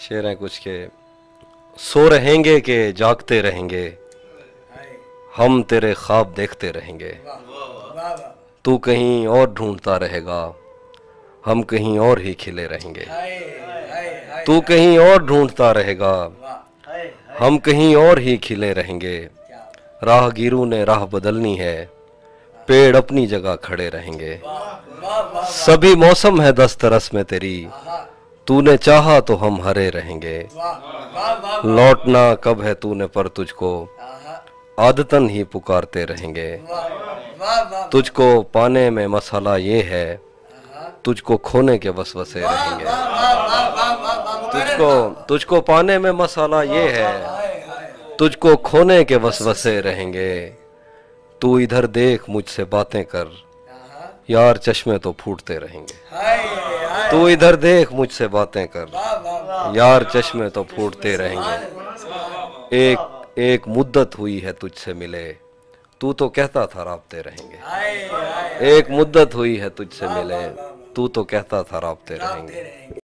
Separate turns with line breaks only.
शेर हैं कुछ के, सो रहेंगे के जागते रहेंगे, हम तेरे ख्वाब देखते रहेंगे। तू कहीं और ढूंढता रहेगा, हम कहीं और ही खिले रहेंगे। तू कहीं और ढूंढता रहेगा, हम कहीं और ही खिले रहेंगे। राहगीरों ने राह बदलनी है, पेड़ अपनी जगह खड़े रहेंगे। सभी मौसम है दस्तरस में तेरी, तूने चाहा तो हम हरे रहेंगे। लौटना कब है तूने पर तुझको, आदतन ही पुकारते रहेंगे। तुझको पाने में मसाला ये है, तुझको खोने के वसवसे रहेंगे। तुझको पाने में मसाला ये है, तुझको खोने के वसवसे रहेंगे। तू इधर देख मुझसे बातें कर, यार चश्मे तो फूटते रहेंगे। तू इधर देख मुझसे बातें कर, यार चश्मे तो फूटते रहेंगे। एक मुद्दत हुई है तुझसे मिले, तू तो कहता था राब्ते रहेंगे। एक मुद्दत हुई है तुझसे मिले, तू तो कहता था राब्ते रहेंगे।